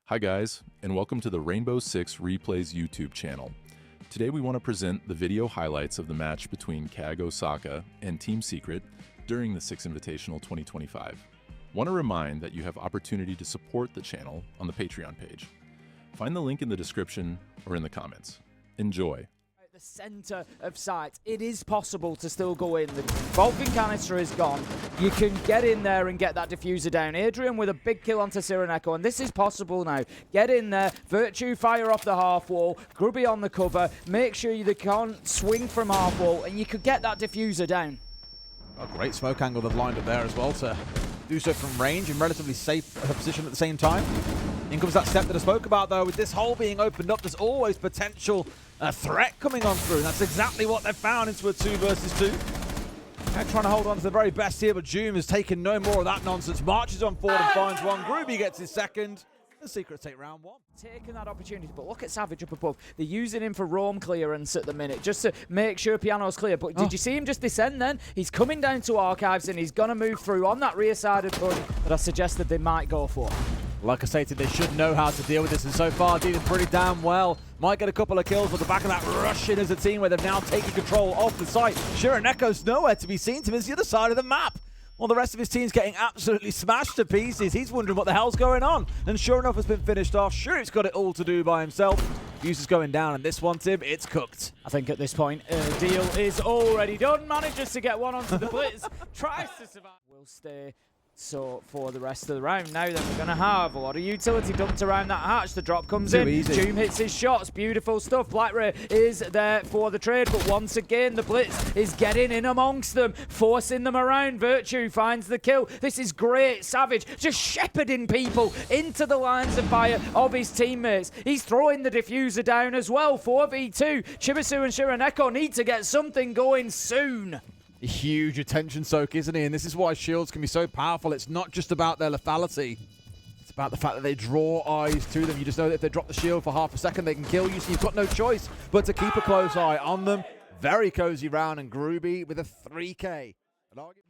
Hi guys, and welcome to the Rainbow Six Replays YouTube channel. Today we want to present the video highlights of the match between CAG Osaka and Team Secret during the Six Invitational 2025. Want to remind that you have opportunity to support the channel on the Patreon page. Find the link in the description or in the comments. Enjoy. The center of sight, it is possible to still go in. The Vulcan canister is gone. You can get in there and get that diffuser down. Adrian with a big kill onto Sireneko, and this is possible now. Get in there, Virtue fire off the half wall, Grubby on the cover, make sure they can't swing from half wall, and you could get that diffuser down. A great smoke angle they've lined up there as well to do so from range in relatively safe position at the same time. In comes that step that I spoke about though. With this hole being opened up, there's always potential threat coming on through. And that's exactly what they've found into a 2 versus 2. They're trying to hold on to the very best here, but Doom has taken no more of that nonsense. Marches on forward and finds one. Groovy gets his second. The Secret take round 1. Taking that opportunity, but look at Savage up above. They're using him for roam clearance at the minute, just to make sure Piano's clear. But did you see him just descend then? He's coming down to Archives and he's going to move through on that rear side of the that I suggested they might go for. Like I stated, they should know how to deal with this, and so far dealing pretty damn well. Might get a couple of kills on the back of that rush in as a team where they've now taken control of the site. Shireneko's nowhere to be seen to him. It's the other side of the map. Well, the rest of his team's getting absolutely smashed to pieces. He's wondering what the hell's going on. And sure enough, has been finished off. Shure's got it all to do by himself. User's going down, and this one, Tim, it's cooked. I think at this point, deal is already done. Manages to get one onto the blitz. Tries to survive. Will stay. So for the rest of the round now, then we're going to have a lot of utility dumped around that hatch. The drop comes in. Doom hits his shots. Beautiful stuff. Blackray is there for the trade, but once again, the blitz is getting in amongst them, forcing them around. Virtue finds the kill. This is great. Savage just shepherding people into the lines of fire of his teammates. He's throwing the diffuser down as well. 4v2. Chibisu and Shireneko need to get something going soon. A huge attention soak, isn't he? And this is why shields can be so powerful. It's not just about their lethality. It's about the fact that they draw eyes to them. You just know that if they drop the shield for half a second, they can kill you, so you've got no choice but to keep a close eye on them. Very cozy round, and Groovy with a 3K.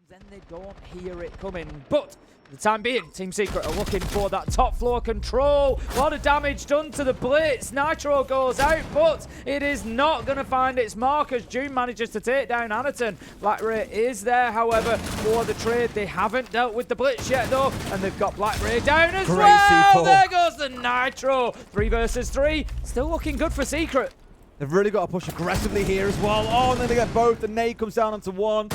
Then they don't hear it coming, but for the time being, Team Secret are looking for that top floor control. A lot of damage done to the blitz. Nitro goes out, but it is not going to find its mark as June manages to take down Anaton. Blackray is there, however, for the trade. They haven't dealt with the blitz yet, though, and they've got Blackray down as well. There goes the Nitro. 3 versus 3. Still looking good for Secret. They've really got to push aggressively here as well. Oh, and then they get both. The nade comes down onto one.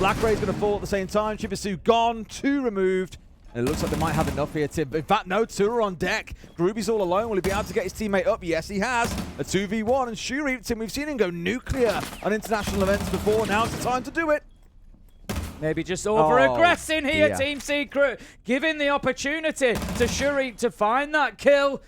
Blackray's going to fall at the same time. Chibisu gone, 2 removed. And it looks like they might have enough here, Tim. But in fact, no, 2 are on deck. Groovy's all alone. Will he be able to get his teammate up? Yes, he has. A 2v1. And Shuri, Tim, we've seen him go nuclear on international events before. Now it's the time to do it. Maybe just over-aggressing here, Team Secret. Giving the opportunity to Shuri to find that kill.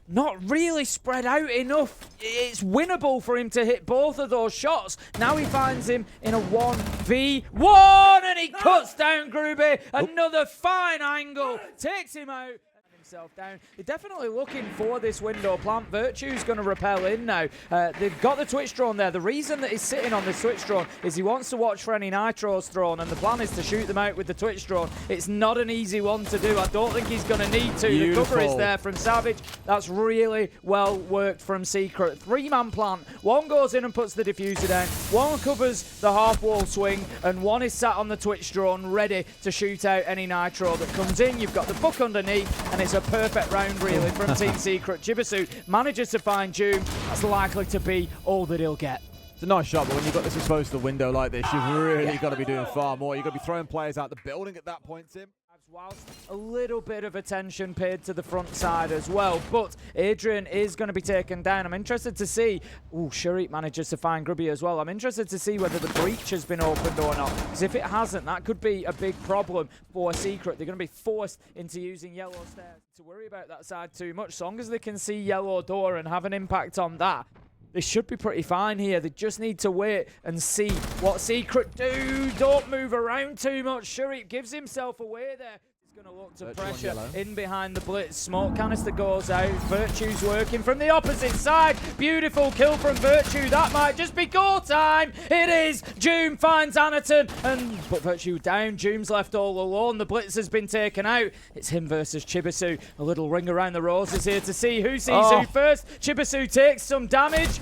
Not really spread out enough. It's winnable for him to hit both of those shots. Now he finds him in a 1v1 and he cuts down Groovy. Another fine angle. Takes him out. Himself down. They're definitely looking for this window plant. Virtue's going to repel in now. They've got the Twitch drone there. The reason that he's sitting on the Twitch drone is he wants to watch for any nitros thrown, and the plan is to shoot them out with the Twitch drone. It's not an easy one to do. I don't think he's going to need to. Beautiful. The cover is there from Savage. That's really well worked from Secret. 3-man plant. One goes in and puts the diffuser down. One covers the half wall swing, and one is sat on the Twitch drone ready to shoot out any nitro that comes in. You've got the book underneath, and it's a perfect round really from Team Secret. Chibisu manages to find Doom. That's likely to be all that he'll get. It's a nice shot, but when you've got this exposed to the window like this, you've really got to be doing far more. You've got to be throwing players out the building at that point, Tim. Whilst a little bit of attention paid to the front side as well, but Adrian is going to be taken down. I'm interested to see, Sharik manages to find Grubby as well. I'm interested to see whether the breach has been opened or not, because if it hasn't, that could be a big problem for Secret. They're going to be forced into using yellow stairs to worry about that side too much. As long as they can see yellow door and have an impact on that, they should be pretty fine here. They just need to wait and see what Secret do. Don't move around too much. Shuri gives himself away there. Gonna look to pressure in behind the blitz. Smoke canister goes out. Virtue's working from the opposite side. Beautiful kill from Virtue. That might just be goal time. It is. Doom finds Anaton and put Virtue down. Doom's left all alone. The blitz has been taken out. It's him versus Chibisu. A little ring around the roses here to see who sees who first. Chibisu takes some damage.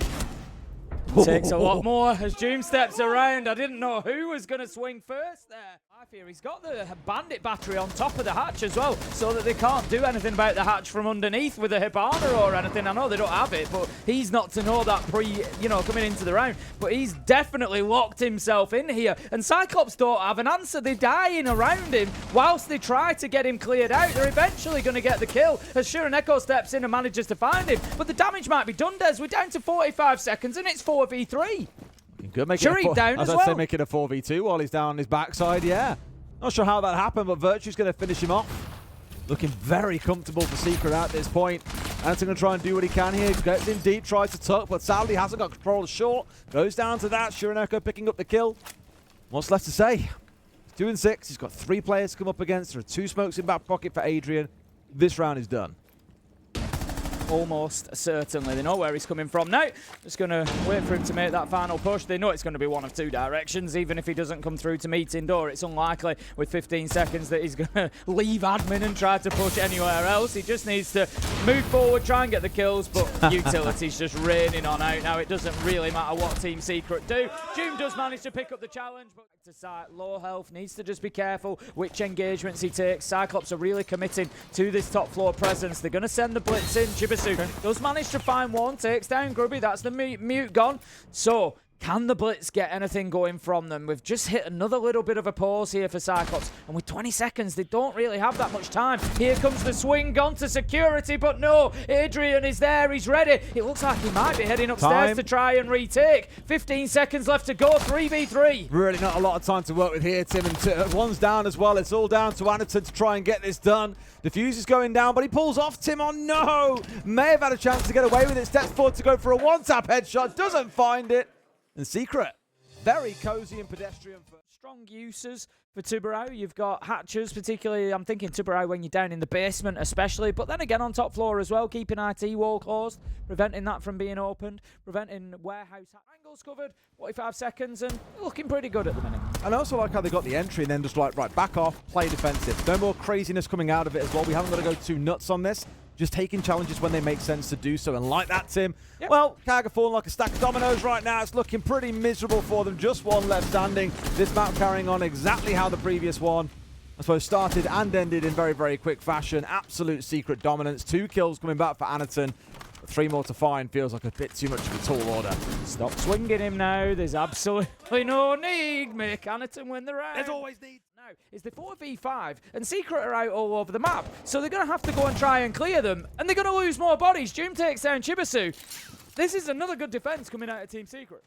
Takes a lot more as Doom steps around. I didn't know who was going to swing first there. I fear he's got the bandit battery on top of the hatch as well, so that they can't do anything about the hatch from underneath with a Hibana or anything. I know they don't have it, but he's not to know that coming into the round. But he's definitely locked himself in here. And Cyclops don't have an answer. They're dying around him whilst they try to get him cleared out. They're eventually going to get the kill as Echo steps in and manages to find him. But the damage might be done, Des. We're down to 45 seconds and it's 4v3. Good, down as well. Say make it a 4v2 while he's down on his backside, yeah. Not sure how that happened, but Virtue's going to finish him off. Looking very comfortable for Secret at this point. Anton's going to try and do what he can here. Gets in deep, tries to tuck, but sadly hasn't got control of short. Goes down to that. Echo picking up the kill. What's left to say? He's 2 and 6. He's got 3 players to come up against. There are 2 smokes in back pocket for Adrian. This round is done. Almost certainly. They know where he's coming from now. Just going to wait for him to make that final push. They know it's going to be one of 2 directions. Even if he doesn't come through to meet indoor, it's unlikely with 15 seconds that he's going to leave admin and try to push anywhere else. He just needs to move forward, try and get the kills, but utility's just raining on out now. It doesn't really matter what Team Secret do. Doom does manage to pick up the challenge, but to sight, low health, needs to just be careful which engagements he takes. Cyclops are really committing to this top floor presence. They're going to send the blitz in. Chibisu does manage to find one, takes down Grubby. That's the mute gone. So, can the blitz get anything going from them? We've just hit another little bit of a pause here for Cyclops. And with 20 seconds, they don't really have that much time. Here comes the swing, gone to security, but no, Adrian is there, he's ready. It looks like he might be heading upstairs to try and retake. 15 seconds left to go, 3v3. Really not a lot of time to work with here, Tim. And one's down as well. It's all down to Anaton to try and get this done. Diffuse is going down, but he pulls off Tim on no. May have had a chance to get away with it. Steps forward to go for a one-tap headshot. Doesn't find it. And Secret, very cozy and pedestrian. Strong uses for Tubarão. You've got hatches, particularly, I'm thinking Tubarão when you're down in the basement especially, but then again on top floor as well, keeping IT wall closed, preventing that from being opened, preventing warehouse angles covered, 45 seconds, and looking pretty good at the minute. And I also like how they got the entry and then just like, right, back off, play defensive. No more craziness coming out of it as well. We haven't got to go too nuts on this. Just taking challenges when they make sense to do so. And like that, Tim, well, CAG are falling like a stack of dominoes right now. It's looking pretty miserable for them. Just one left standing. This map carrying on exactly how the previous one, I suppose, started and ended in very, very quick fashion. Absolute Secret dominance. 2 kills coming back for Anaton. 3 more to find feels like a bit too much of a tall order. Stop swinging him now. There's absolutely no need. Make Anaton win the round. There's always need. Now, it's the 4v5, and Secret are out all over the map, so they're going to have to go and try and clear them, and they're going to lose more bodies. Doom takes down Chibisu. This is another good defense coming out of Team Secret.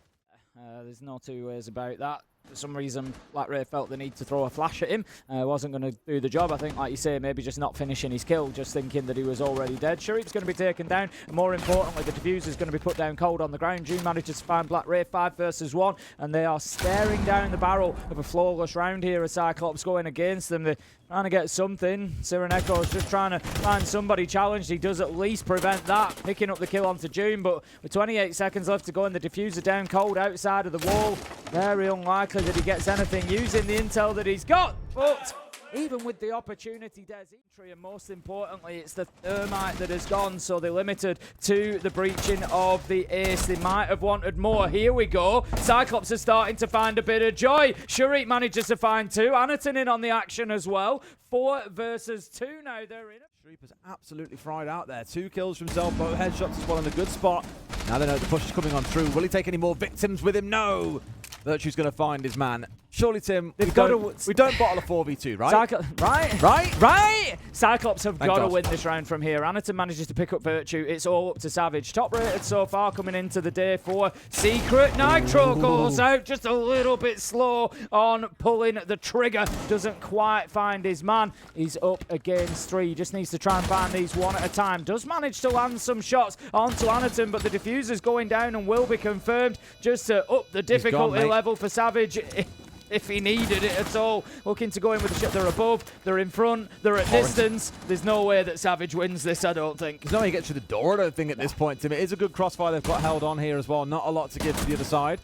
There's no 2 ways about that. For some reason, BlackRay felt the need to throw a flash at him. Wasn't going to do the job. I think, like you say, maybe just not finishing his kill, just thinking that he was already dead. Sharif's going to be taken down, and more importantly, the diffuser is going to be put down cold on the ground. Doom manages to find BlackRay 5 versus 1, and they are staring down the barrel of a flawless round here as Cyclops going against them. They're trying to get something. Echo's just trying to find somebody challenged. He does at least prevent that, picking up the kill onto Doom, but with 28 seconds left to go and the diffuser down cold outside of the wall, very unlikely that he gets anything using the intel that he's got. But even with the opportunity, there's entry, and most importantly, it's the thermite that has gone, so they're limited to the breaching of the ace. They might have wanted more. Here we go. Cyclops is starting to find a bit of joy. Sharif manages to find 2. Anaton in on the action as well. 4 versus 2 now. They're in. Sharif is absolutely fried out there. 2 kills for himself, both headshots as well in a good spot. Now they know the push is coming on through. Will he take any more victims with him? No. Virtue's going to find his man. Surely, Tim, we don't bottle a 4v2, right? Right! Cyclops have got to win this round from here. Anaton manages to pick up Virtue. It's all up to Savage. Top rated so far coming into the day for Secret. Nitro goes out just a little bit slow on pulling the trigger. Doesn't quite find his man. He's up against 3. Just needs to try and find these one at a time. Does manage to land some shots onto Anaton, but the diffuser's going down and will be confirmed just to up the difficulty level for Savage. if he needed it at all. Looking to go in with the shot. They're above, they're in front, they're at distance. There's no way that SaVage wins this, I don't think. There's no way he gets through the door, I don't think, at this point, Tim. It is a good crossfire they've got held on here as well. Not a lot to give to the other side.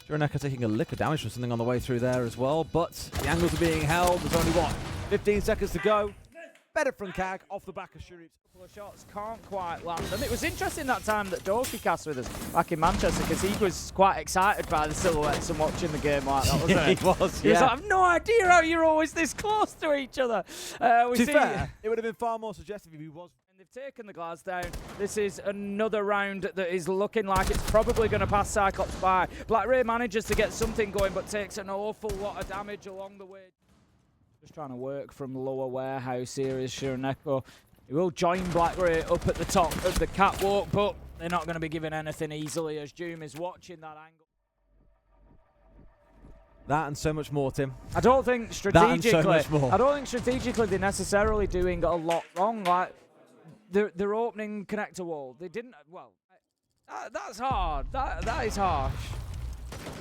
Jureneko taking a lick of damage from something on the way through there as well, but the angles are being held. There's only, what, 15 seconds to go. Better from CAG off the back of Shuri. Couple of shots can't quite land. And it was interesting that time that Doki cast with us back in Manchester, because he was quite excited by the silhouettes and watching the game like that, wasn't he? He was, He was like, I've no idea how you're always this close to each other. To be fair, it would have been far more suggestive if he was. And they've taken the glass down. This is another round that is looking like it's probably going to pass Cyclops by. BlackRay manages to get something going, but takes an awful lot of damage along the way. Just trying to work from lower warehouse here is Jureneko. He will join BlackRay up at the top of the catwalk, but they're not going to be given anything easily as Doom is watching that angle. That and so much more, Tim. I don't think strategically, I don't think strategically they're necessarily doing a lot wrong. Like they're opening connector wall. They didn't. Well, that's hard. That is harsh.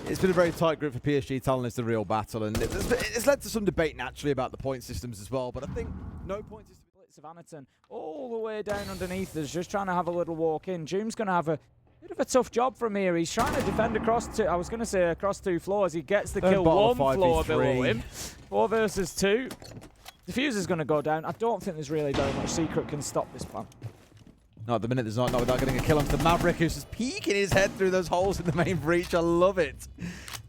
It's been a very tight group for PSG. Talon is the real battle, and it's led to some debate naturally about the point systems as well. But I think no point system. Blitz of Anaton all the way down underneath us, just trying to have a little walk in. Doom's going to have a bit of a tough job from here. He's trying to defend across two. I was going to say across 2 floors. He gets the kill 1 floor below him. 4 versus 2. Diffuser's going to go down. I don't think there's really very much Secret can stop this plan. No, at the minute there's not without getting a kill onto Maverick, who's just peeking his head through those holes in the main breach. I love it.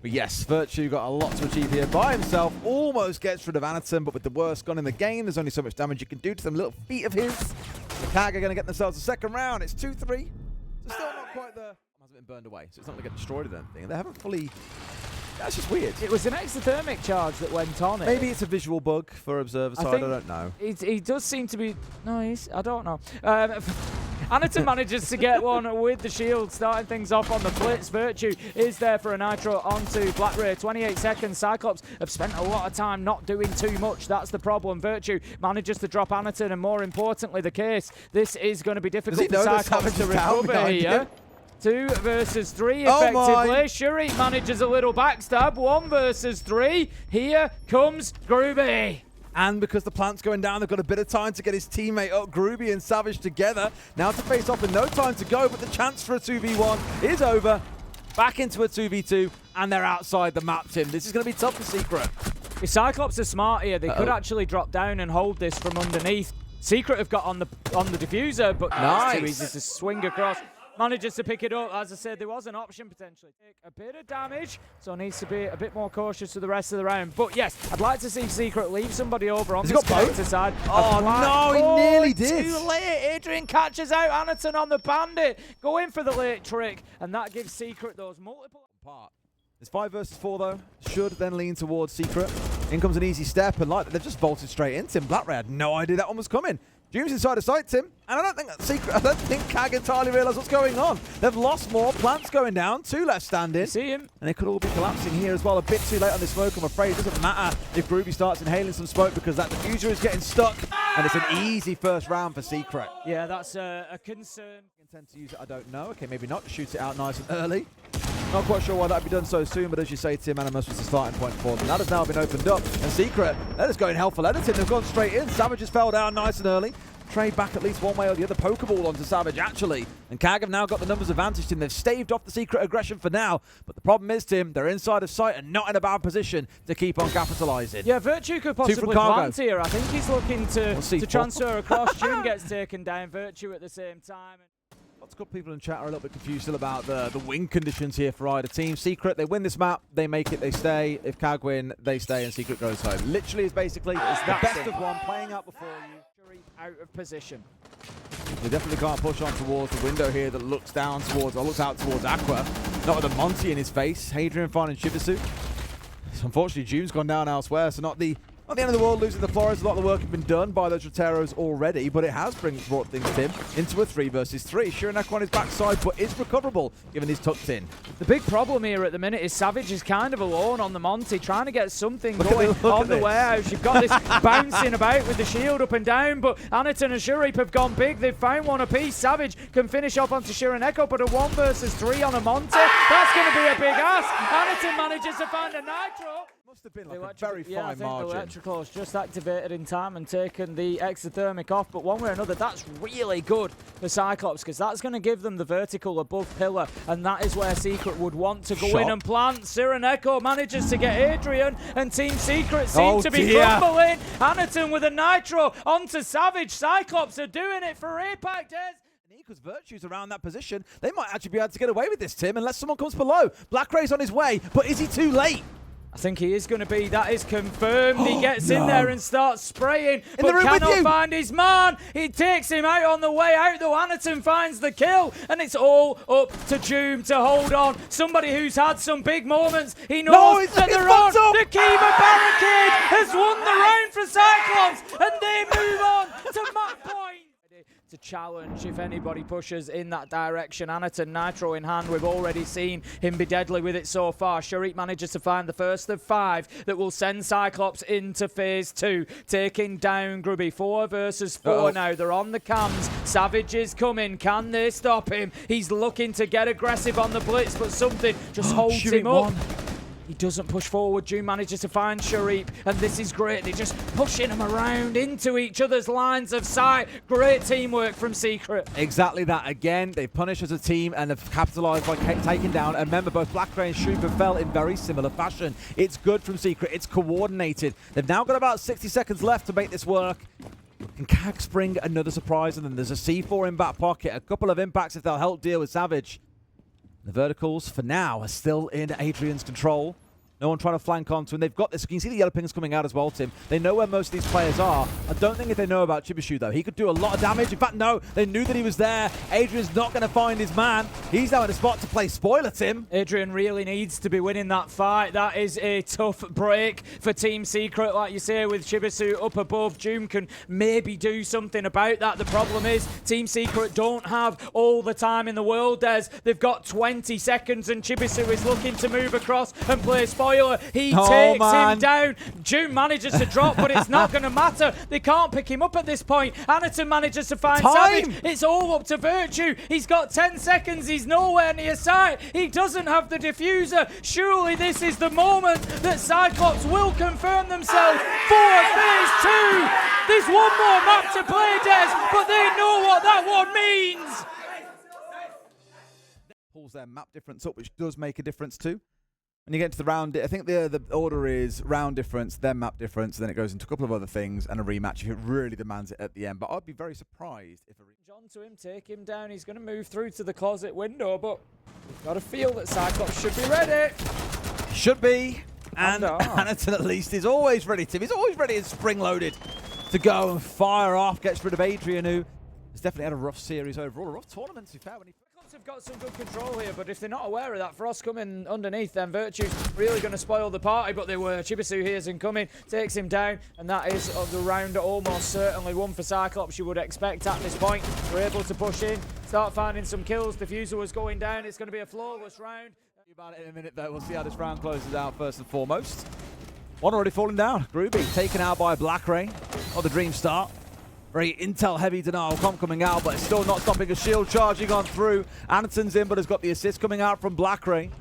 But yes, Virtue got a lot to achieve here by himself. Almost gets rid of Anaton, but with the worst gun in the game, there's only so much damage you can do to them little feet of his. The CAG are going to get themselves a second round. It's 2-3. So still not quite there. Hasn't been burned away, so it's not going to get destroyed or anything. They haven't fully... That's just weird. It was an exothermic charge that went on it. Maybe it's a visual bug for Observer side, I don't know. He does seem to be... No, I don't know. Anaton manages to get one with the shield, starting things off on the blitz. Virtue is there for a nitro onto BlackRay. 28 seconds. Cyclops have spent a lot of time not doing too much. That's the problem. Virtue manages to drop Anaton, and more importantly, the case. This is going to be difficult for Cyclops to recover here. 2 versus 3 effectively. Shuri manages a little backstab. 1 versus 3. Here comes Groovy. And because the plant's going down, they've got a bit of time to get his teammate up. Groovy and SaVage together. Now to face off with no time to go, but the chance for a 2v1 is over. Back into a 2v2, and they're outside the map, Tim. This is going to be tough for Secret. If Cyclops are smart here, they could actually drop down and hold this from underneath. Secret have got on the diffuser, but it's too easy to swing across. Manages to pick it up. As I said, there was an option potentially. Take a bit of damage, so needs to be a bit more cautious for the rest of the round. But yes, I'd like to see Secret leave somebody over on this connector side. Oh no, he nearly did. Too late. Adrian catches out Anaton on the bandit. Go in for the late trick, and that gives Secret those multiple... It's 5 versus 4 though. Should then lean towards Secret. In comes an easy step, and like they've just bolted straight in. Tim BlackRay had no idea that one was coming. Doom's inside of sight, Tim, and I don't think CAG entirely realise what's going on. They've lost more. Plants going down. 2 left standing. See him. And they could all be collapsing here as well. A bit too late on this smoke, I'm afraid. It doesn't matter if Groovy starts inhaling some smoke because that diffuser is getting stuck. And it's an easy first round for Secret. Yeah, that's a concern. Intend to use it, I don't know. Okay, maybe not. Shoot it out nice and early. Not quite sure why that'd be done so soon, but as you say, Tim, Animus was the starting point for them. That has now been opened up. And Secret, that is going hell for Anaton. They've gone straight in. SaVage has fell down nice and early. Trade back at least one way or the other. Pokeball onto SaVage, actually. And CAG have now got the numbers advantage, Tim. They've staved off the Secret aggression for now. But the problem is, Tim, they're inside of sight and not in a bad position to keep on capitalising. Yeah, Virtue could possibly plant here. I think he's looking to transfer across. Doom gets taken down. Virtue at the same time. Lots of people in chat are a little bit confused still about the win conditions here for either team. Secret, they win this map, they make it, they stay. If CAG win, they stay, and Secret goes home. Literally is basically the best of one playing out before you. Out of position. They definitely can't push on towards the window here that looks down towards, or looks out towards Aqua. Not with a Monty in his face. Hadrian finding Shibisu. So unfortunately, June's gone down elsewhere, so not the end of the world losing the Flores. A lot of the work has been done by those Roteros already, but it has brought things, Tim, into a 3 versus 3. Jureneko on his backside, but is recoverable, given he's tucked in. The big problem here at the minute is SaVage is kind of alone on the Monty, trying to get something going on the warehouse. You've got this bouncing about with the shield up and down, but Anaton and Shurip have gone big. They've found one apiece. SaVage can finish off onto Jureneko, but a 1 versus 3 on a Monty. That's going to be a big ask. Anaton manages to find a nitro. Must have been like a very fine I think margin. the electrical's just activated in time and taken the exothermic off, but one way or another, that's really good for Cyclops, because that's going to give them the vertical above pillar, and that is where Secret would want to go in and plant. Sireneko manages to get Adrian, and Team Secret seem to be crumbling. Anaton with a nitro onto Savage. Cyclops are doing it for APAC, Des. Because Virtue's around that position, they might actually be able to get away with this, Tim, unless someone comes below. BlackRay's on his way, but is he too late? I think he is going to be. That is confirmed. He gets in there and starts spraying, but cannot find his man. He takes him out on the way out, though. Anaton finds the kill, and it's all up to Doom to hold on. Somebody who's had some big moments. He knows that they're on. The Kiva barricade has won the round for Cyclops, and they move on to match point. To challenge if anybody pushes in that direction. Anaton nitro in hand. We've already seen him be deadly with it so far. Sharik manages to find the first of 5 that will send Cyclops into phase 2, taking down Grubby. 4 versus 4 now. They're on the cams. Savage is coming. Can they stop him? He's looking to get aggressive on the blitz, but something just holds him up. He doesn't push forward. June manages to find Sharif, and this is great. They're just pushing them around into each other's lines of sight. Great teamwork from Secret. Exactly that. Again, they've punished as a team and have capitalized by taking down. And remember, both BlackRay and Sharif fell in very similar fashion. It's good from Secret. It's coordinated. They've now got about 60 seconds left to make this work. Can CAG spring another surprise? And then there's a C4 in back pocket. A couple of impacts if they'll help deal with Savage. The verticals, for now, are still in Adrian's control. No one trying to flank onto him. They've got this. You can see the yellow pings coming out as well, Tim. They know where most of these players are. I don't think if they know about Chibishu, though. He could do a lot of damage. In fact, no. They knew that he was there. Adrian's not going to find his man. He's now in a spot to play spoiler, Tim. Adrian really needs to be winning that fight. That is a tough break for Team Secret, like you say, with Chibisu up above. Doom can maybe do something about that. The problem is Team Secret don't have all the time in the world, Des. They've got 20 seconds, and Chibisu is looking to move across and play spoiler. He takes him down. Doom manages to drop, but it's not going to matter. They can't pick him up at this point. Anaton manages to find Savage. It's all up to Virtue. He's got 10 seconds. He's nowhere near sight. He doesn't have the diffuser. Surely this is the moment that Cyclops will confirm themselves for phase 2. There's one more map to play, Des, but they know what that one means. Pulls their map difference up, which does make a difference too. When you get to the round, I think the order is round difference, then map difference, then it goes into a couple of other things and a rematch if it really demands it at the end. But I'd be very surprised if a John to him, take him down. He's going to move through to the closet window, but we've got to feel that Cyclops should be ready. Should be. And Anaton at least is always ready, Tim. He's always ready and spring-loaded to go and fire off. Gets rid of Adrian, who has definitely had a rough series overall. A rough tournament, to be fair. When he have got some good control here, but if they're not aware of that Frost coming underneath, then Virtue's really going to spoil the party, but they were. Chibisu hears him coming, takes him down, and that is the round almost certainly one for Cyclops, you would expect at this point. We're able to push in, start finding some kills. Diffuser was going down. It's going to be a flawless round. About it in a minute, though. We'll see how this round closes out first and foremost. One already falling down. Groovy taken out by BlackRay. Oh, the dream start. Very intel-heavy denial coming out, but it's still not stopping a shield charging on through. Anaton's in, but has got the assist coming out from BlackRay.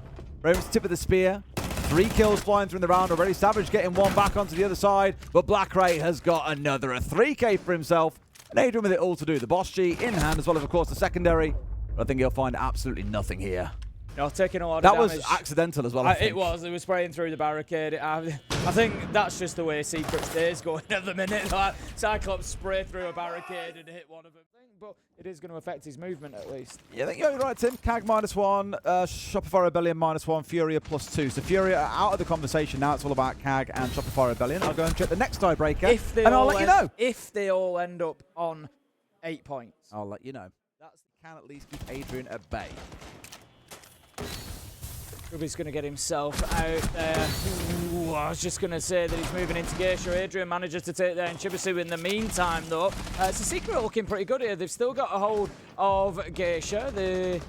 Raven's tip of the spear. 3 kills flying through in the round already. Savage getting one back onto the other side, but BlackRay has got another. A 3K for himself. And Adrian with it all to do. The Boss G in hand, as well as, of course, the secondary. But I think he'll find absolutely nothing here. No, taking a lot of damage. That was accidental as well, I think. It was. It was spraying through the barricade. I think that's just the way Secret stays going at the minute. Like, Cyclops spray through a barricade and hit one of them. But it is going to affect his movement at least. Yeah, I think you're right, Tim. CAG -1, Shopify Rebellion -1, FURIA +2. So FURIA are out of the conversation now. It's all about CAG and Shopify Rebellion. I'll go and check the next tiebreaker, and I'll let you know. If they all end up on 8 points. I'll let you know. That can at least keep Adrian at bay. Ruby's going to get himself out there. Ooh, I was just going to say that he's moving into Geisha. Adrian manages to take down Chibisu in the meantime, though. So Secret looking pretty good here. They've still got a hold of Geisha. They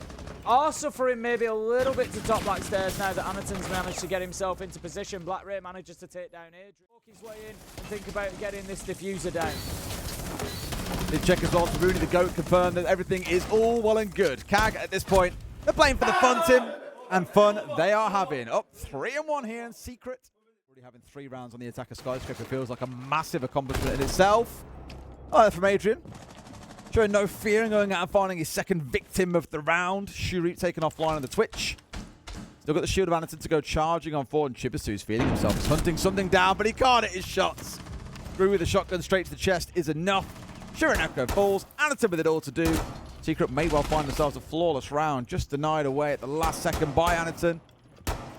are suffering maybe a little bit to top black stairs now that Anaton's managed to get himself into position. BlackRay manages to take down Adrian. Walk his way in and think about getting this diffuser down. The check as well to Rooney, the GOAT, confirmed that everything is all well and good. CAG at this point, they're playing for the fun, Tim. And fun they are having. Up 3-1 here in Secret. Already Having 3 rounds on the attacker skyscraper feels like a massive accomplishment in itself. Oh, from Adrian. Showing no fear and going out and finding his second victim of the round. Shuri taken offline on the Twitch. Still got the shield of Anderton to go charging on forward, and Chibasu's feeling himself. He's hunting something down, but he can't hit his shots. Through with a shotgun straight to the chest is enough. Shureneko falls. Anderton with it all to do. Secret may well find themselves a flawless round, just denied away at the last second by Anderton.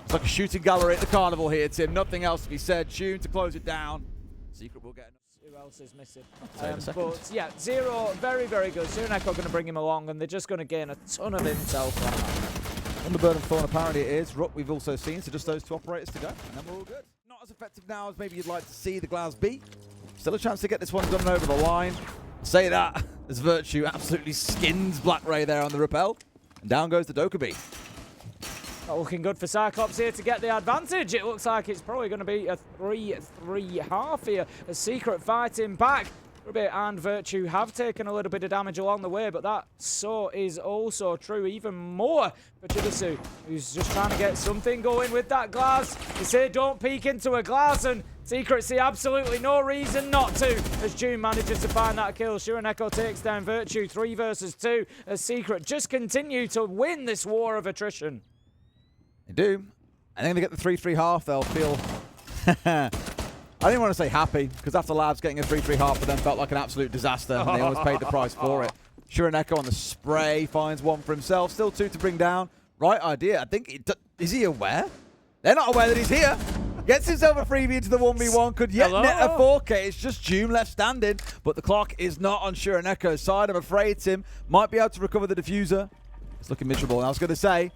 It's like a shooting gallery at the carnival here, Tim. Nothing else to be said. June to close it down. Secret will get... Who else is missing? But yeah, Zero, very, very good. Shureneko going to bring him along, and they're just going to gain a ton of intel from that. On the Burden Thorn, apparently it is. Rook we've also seen, so just those 2 operators to go, and then we're all good. Not as effective now as maybe you'd like to see the Glass be. Still a chance to get this one done over the line. Say that as Virtue absolutely skins Black Ray there on the rappel. And down goes the Dokkaebi. Not looking good for Cyclops here to get the advantage. It looks like it's probably going to be a 3-3 here. A Secret fighting back. Ruby and Virtue have taken a little bit of damage along the way, but that so is also true even more for Chibisu, who's just trying to get something going with that glass. They say don't peek into a glass, and Secret see absolutely no reason not to, as June manages to find that kill. Shureneko takes down Virtue 3 versus 2, as Secret just continue to win this war of attrition. They do. I think they get the 3-3 half, they'll feel... I didn't want to say happy, because after Labs getting a 3-3 half for them felt like an absolute disaster, and they almost paid the price for it. Shureneko on the spray finds one for himself. Still 2 to bring down. Right idea. I think... Is he aware? They're not aware that he's here. Gets himself a freebie into the 1v1. Could yet net a 4K. It's just June left standing, but the clock is not on Shureneko's side. I'm afraid Tim might be able to recover the diffuser. It's looking miserable. And I was going to say,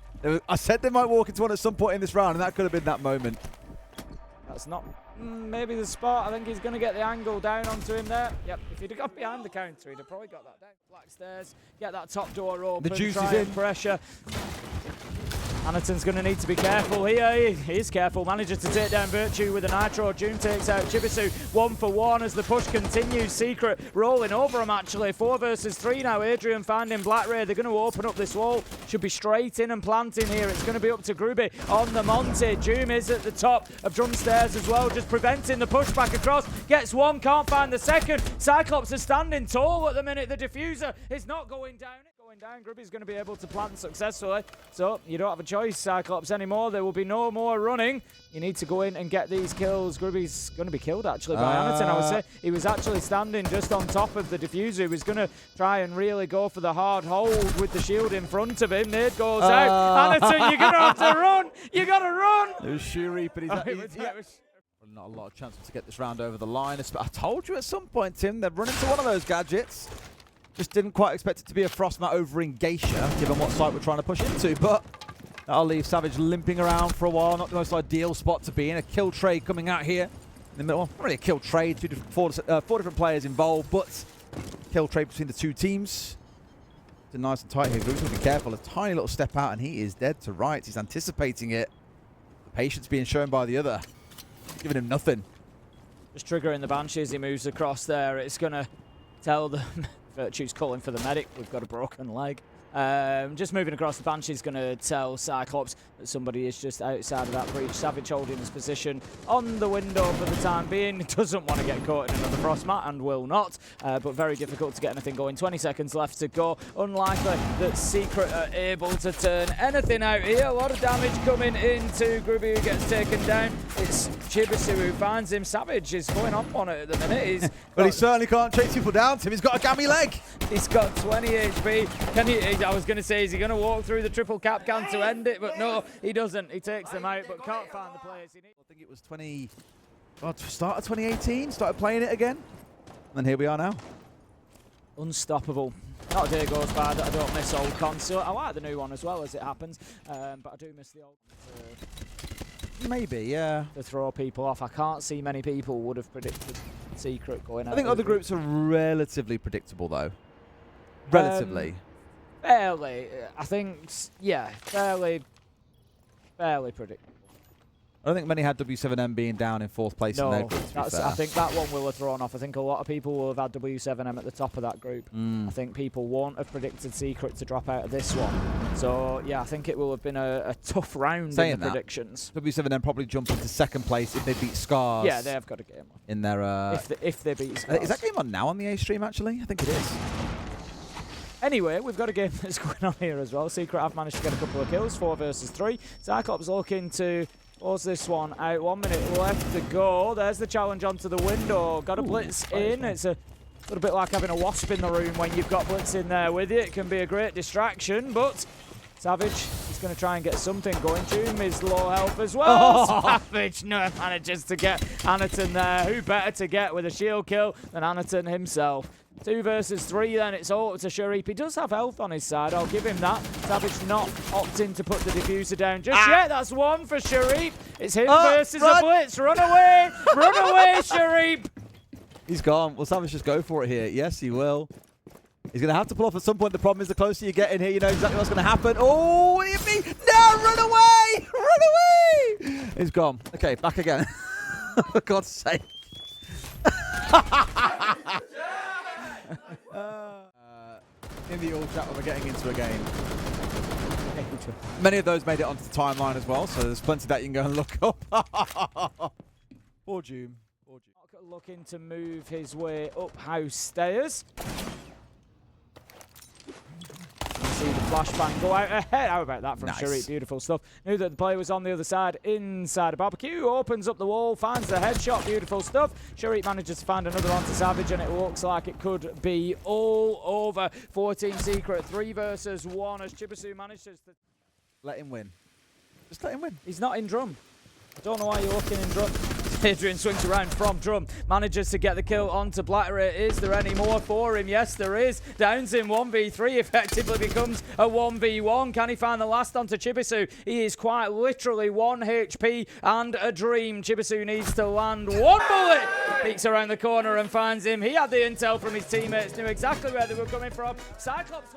I said they might walk into one at some point in this round, and that could have been that moment. That's not maybe the spot. I think he's going to get the angle down onto him there. Yep, if he'd have got behind the counter, he'd have probably got that down. Black stairs, get that top door open. The juice is in. Pressure. Anderton's going to need to be careful here. He is careful. Manages to take down Virtue with a nitro. June takes out Chibisu 1 for 1 as the push continues. Secret rolling over him actually. 4 versus 3 now. Adrian finding Black Ray. They're going to open up this wall. Should be straight in and planting here. It's going to be up to Gruby on the Monty. Doom is at the top of drum stairs as well, just preventing the push back across. Gets one, can't find the second. Cyclops is standing tall at the minute. The diffuser is not going down. Gruby's going to be able to plant successfully. So you don't have a choice, Cyclops, anymore. There will be no more running. You need to go in and get these kills. Gruby's going to be killed, actually, by Anderton, I would say. He was actually standing just on top of the diffuser. He was going to try and really go for the hard hold with the shield in front of him. Nade goes out. Anderton, you're going to have to run. You got to run. It was Shuri, but not a lot of chances to get this round over the line. I told you at some point, Tim, they'd run into one of those gadgets. Just didn't quite expect it to be a Frostmat over in Geisha, given what site we're trying to push into, but that'll leave Savage limping around for a while. Not the most ideal spot to be in. A kill trade coming out here in the middle. Well, not really a kill trade, four different players involved, but kill trade between the 2 teams. It's nice and tight here. We've got to be careful. A tiny little step out, and he is dead to rights. He's anticipating it. The patience being shown by the other, giving him nothing. Just triggering the Banshee as he moves across there. It's going to tell them... Virtue's calling for the medic. We've got a broken leg. Just moving across, the Banshee's going to tell Cyclops that somebody is just outside of that breach. Savage holding his position on the window for the time being. Doesn't want to get caught in another Frostmat and will not, but very difficult to get anything going. 20 seconds left to go. Unlikely that Secret are able to turn anything out here. A lot of damage coming into Gruby, who gets taken down. It's Chibisu who finds him. Savage is going up on it at the minute. But he certainly can't chase people down, Tim. He's got a gammy leg. He's got 20 HP. Can he? I was going to say, is he going to walk through the triple cap can to end it? But no, he doesn't. He takes them out, but can't find the players he needs. I think it was start of 2018, started playing it again. And here we are now. Unstoppable. Not a day goes by that I don't miss old console. I like the new one as well, as it happens, but I do miss the old one. Maybe, yeah. To throw people off. I can't see many people would have predicted Secret going out. I think other groups are relatively predictable, though. Relatively. Fairly. I think, yeah, fairly predictable. I don't think many had W7M being down in 4th place in their group, I think that one will have thrown off. I think a lot of people will have had W7M at the top of that group. I think people won't have predicted Secret to drop out of this one. So, yeah, I think it will have been a tough round in the predictions. W7M probably jump into 2nd place if they beat SCARZ. Yeah, they have got a game on. In their, if they beat SCARZ. Is that game on now on the A stream, actually? I think it is. Anyway, we've got a game that's going on here as well. Secret have managed to get a couple of kills, 4 versus 3. Cyclops looking to close this one out. 1 minute left to go. There's the challenge onto the window. Got a blitz in. It's a little bit like having a wasp in the room when you've got blitz in there with you. It can be a great distraction, but Savage is going to try and get something going. Doom is low health as well. Savage manages to get Anaton there. Who better to get with a shield kill than Anaton himself? 2 versus 3 then, it's all to Sharif. He does have health on his side, I'll give him that. Savage not opting to put the diffuser down just yet. That's 1 for Sharif. It's him versus a blitz. Run away! Run away, Sharif! He's gone. Will Savage just go for it here? Yes, he will. He's going to have to pull off at some point. The problem is the closer you get in here, you know exactly what's going to happen. Oh, hit me! No, run away! Run away! He's gone. Okay, back again. For God's sake. In the all chat when we're getting into a game. Many of those made it onto the timeline as well, so there's plenty that you can go and look up. Poor Doom. Looking to move his way up house stairs. See the flashbang go out ahead. How about that from Sharif? Beautiful stuff. Knew that the player was on the other side, inside a barbecue. Opens up the wall, finds the headshot. Beautiful stuff. Sharif manages to find another onto Savage, and it looks like it could be all over for Team Secret. 3 versus 1 as Chibisu manages to let him win. Just let him win. He's not in drum. I don't know why you're looking in drum. Adrian swings around from drum, manages to get the kill onto Blattery. Is there any more for him? Yes, there is. Downs him 1v3, effectively becomes a 1v1. Can he find the last onto Chibisu? He is quite literally 1 HP and a dream. Chibisu needs to land 1 bullet. Peeks around the corner and finds him. He had the intel from his teammates, knew exactly where they were coming from. Cyclops